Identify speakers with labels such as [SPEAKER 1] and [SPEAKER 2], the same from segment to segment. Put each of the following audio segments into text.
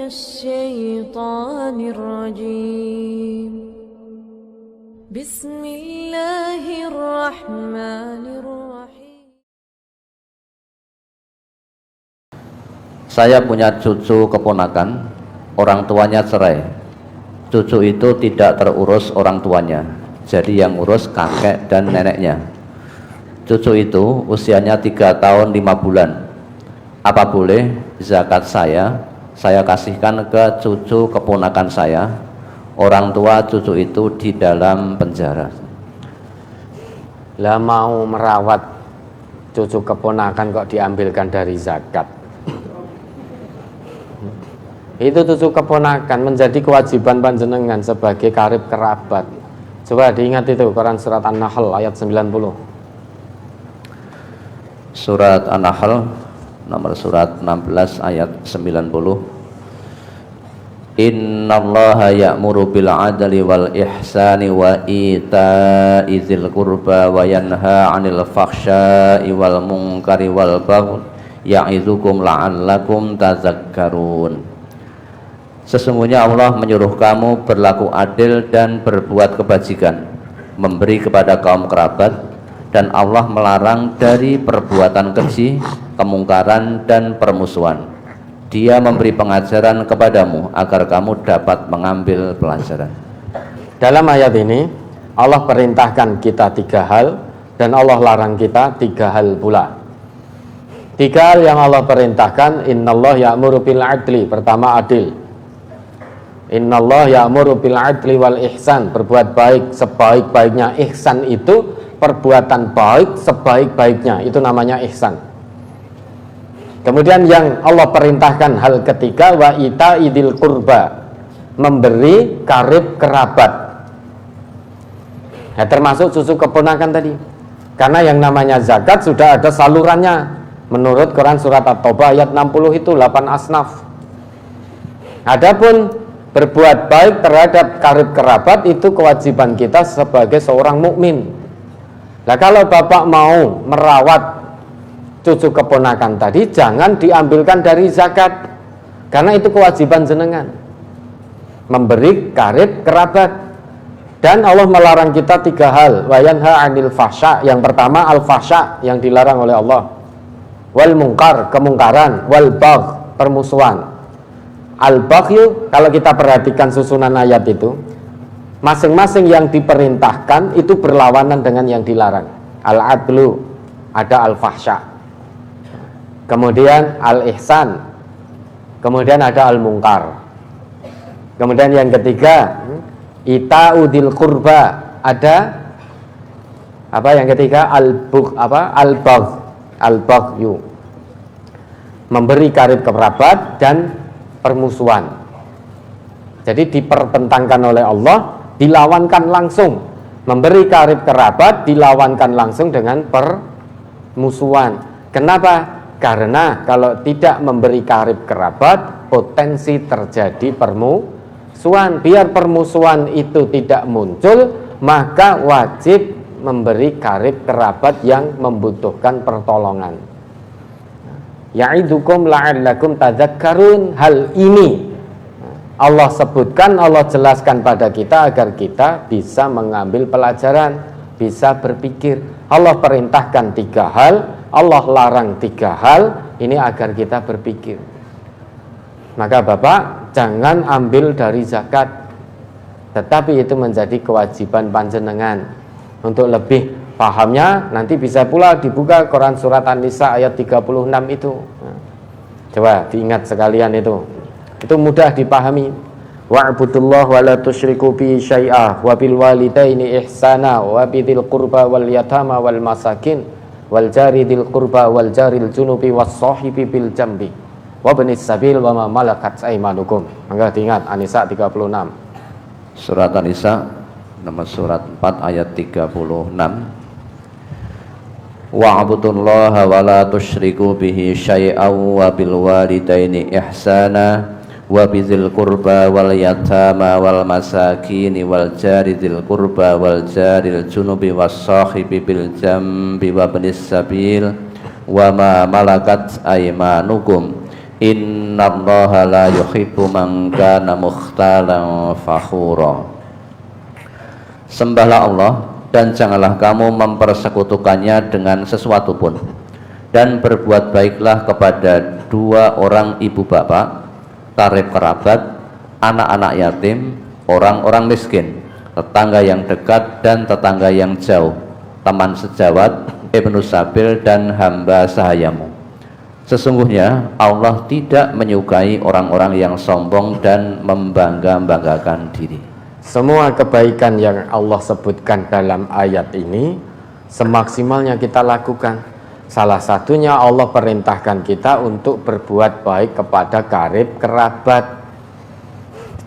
[SPEAKER 1] الشيطان الرجيم بسم الله الرحمن الرحيم.
[SPEAKER 2] Saya punya cucu keponakan, orang tuanya cerai. Cucu itu tidak terurus orang tuanya, jadi yang ngurus kakek dan neneknya. Cucu itu usianya 3 tahun 5 bulan. Apa boleh zakat saya kasihkan ke cucu keponakan saya? Orang tua cucu itu di dalam penjara.
[SPEAKER 3] Lah mau merawat cucu keponakan kok diambilkan dari zakat? Itu cucu keponakan menjadi kewajiban panjenengan sebagai karib kerabat. Coba diingat itu Quran surat An-Nahl ayat 90.
[SPEAKER 2] Surat An-Nahl nomor surat 16 ayat 90. Innallaha ya'muru bil 'adli wal ihsani wa ita'i dzil qurba wa yanha 'anil fakhsya'i wal munkari wal baghi ya'idzukum la'allakum tadzakkarun. Sesungguhnya Allah menyuruh kamu berlaku adil dan berbuat kebajikan, memberi kepada kaum kerabat, dan Allah melarang dari perbuatan keji, kemungkaran, dan permusuhan. Dia memberi pengajaran kepadamu agar kamu dapat mengambil pelajaran.
[SPEAKER 3] Dalam ayat ini Allah perintahkan kita 3 hal dan Allah larang kita 3 hal pula. 3 hal yang Allah perintahkan, innallaha ya'muru bil 'adli, pertama adil. Innallaha ya'muru bil 'adli wal ihsan, berbuat baik sebaik-baiknya. Ihsan itu perbuatan baik sebaik-baiknya, itu namanya ihsan. Kemudian yang Allah perintahkan hal ketiga, wa ita'idil qurba, memberi karib kerabat. Ya, termasuk cucu keponakan tadi. Karena yang namanya zakat sudah ada salurannya. Menurut Quran surat At-Taubah ayat 60 itu 8 asnaf. Adapun berbuat baik terhadap karib kerabat itu kewajiban kita sebagai seorang mukmin. Nah, kalau bapak mau merawat cucu keponakan tadi, jangan diambilkan dari zakat, karena itu kewajiban jenengan memberi karib kerabat. Dan Allah melarang kita 3 hal, wa yanha 'anil fahsya. Yang pertama al-fahsya, yang dilarang oleh Allah, wal munkar, kemungkaran, wal bagh, permusuhan. Al-baghyu, kalau kita perhatikan susunan ayat itu, masing-masing yang diperintahkan itu berlawanan dengan yang dilarang. Al-adlu, ada al-fahsya, kemudian al-ihsan, kemudian ada al-munkar. Kemudian yang ketiga, ita'udil qurba, ada apa yang ketiga? Al-baghyu, memberi karib kerabat dan permusuhan. Jadi dipertentangkan oleh Allah, dilawankan langsung. Memberi karib kerabat dilawankan langsung dengan permusuhan. Kenapa? Karena kalau tidak memberi karib kerabat, potensi terjadi permusuhan. Biar permusuhan itu tidak muncul, maka wajib memberi karib kerabat yang membutuhkan pertolongan. Ya'idukum la'allakum tadzakkarun. Hal ini Allah sebutkan, Allah jelaskan pada kita agar kita bisa mengambil pelajaran, bisa berpikir. Allah perintahkan 3 hal, Allah larang 3 hal, ini agar kita berpikir. Maka bapak jangan ambil dari zakat, tetapi itu menjadi kewajiban panjenengan. Untuk lebih pahamnya nanti bisa pula dibuka Quran surat An-Nisa ayat 36 itu. Coba diingat sekalian itu. Itu mudah dipahami. Wa'budullaha wa la tusyriku bihi syai'a wa bil walidaini ihsana wa bidzil qurba wal yatama wal masakin wal jari dzil qurba wal jaril junubi was sahibi bil jambi wa ibnis sabil wa ma malakat aymanukum. Maka diingat An-Nisa 36.
[SPEAKER 2] Surat An-Nisa nomor surat 4 ayat 36. Wa'budullaha wa la tusyriku bihi syai'a wa bil walidaini ihsana wa bidzil qurba wal yatama wal masakin wal jari dzil qurba wal jaril junubi was sahibi bil jambi wa ibnis sabil wa ma malakat aymanukum innallaha la yuhibbu man kana mukhtalan fakhura. Sembahlah Allah dan janganlah kamu mempersekutukannya dengan sesuatu pun, dan berbuat baiklah kepada dua orang ibu bapak, karib kerabat, anak-anak yatim, orang-orang miskin, tetangga yang dekat dan tetangga yang jauh, teman sejawat, ibnu sabil, dan hamba sahayamu. Sesungguhnya Allah tidak menyukai orang-orang yang sombong dan membangga-banggakan diri.
[SPEAKER 3] Semua kebaikan yang Allah sebutkan dalam ayat ini semaksimalnya kita lakukan. Salah satunya Allah perintahkan kita untuk berbuat baik kepada karib kerabat.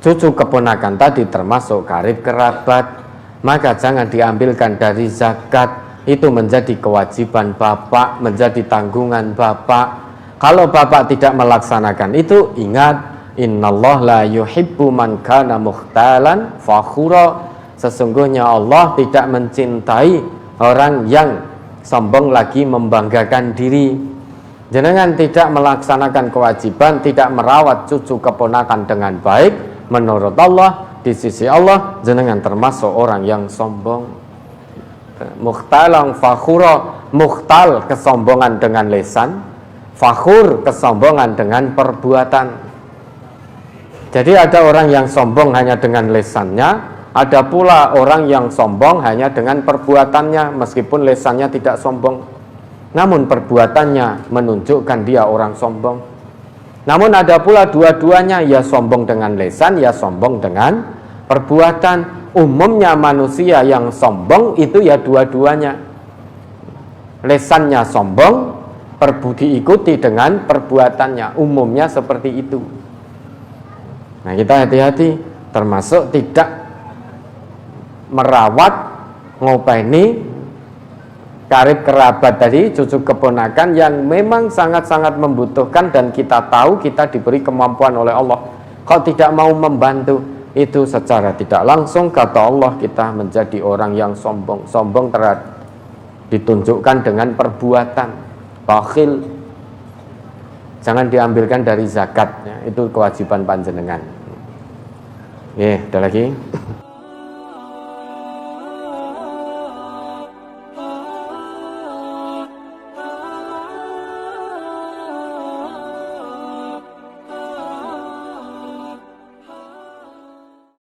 [SPEAKER 3] Cucu keponakan tadi termasuk karib kerabat, maka jangan diambilkan dari zakat. Itu menjadi kewajiban bapak, menjadi tanggungan bapak. Kalau bapak tidak melaksanakan itu, ingat, innallaha la yuhibbu man kana mukhtalan fakhura. Sesungguhnya Allah tidak mencintai orang yang sombong lagi membanggakan diri. Jenengan tidak melaksanakan kewajiban, tidak merawat cucu keponakan dengan baik, menurut Allah, di sisi Allah, jenengan termasuk orang yang sombong. Mukhtalan fakhura, mukhtal kesombongan dengan lisan, fakhur kesombongan dengan perbuatan. Jadi ada orang yang sombong hanya dengan lisannya, ada pula orang yang sombong hanya dengan perbuatannya, meskipun lisannya tidak sombong, namun perbuatannya menunjukkan dia orang sombong. Namun ada pula dua-duanya, ya sombong dengan lisan, ya sombong dengan perbuatan. Umumnya manusia yang sombong itu ya dua-duanya. Lisannya sombong, diikuti dengan perbuatannya. Umumnya seperti itu. Nah, kita hati-hati, termasuk tidak merawat, ngopeni karib kerabat tadi, cucu keponakan yang memang sangat-sangat membutuhkan, dan kita tahu kita diberi kemampuan oleh Allah. Kalau tidak mau membantu, itu secara tidak langsung kata Allah kita menjadi orang yang sombong. Sombong ditunjukkan dengan perbuatan, bakhil. Jangan diambilkan dari zakatnya, itu kewajiban panjenengan. Ada lagi?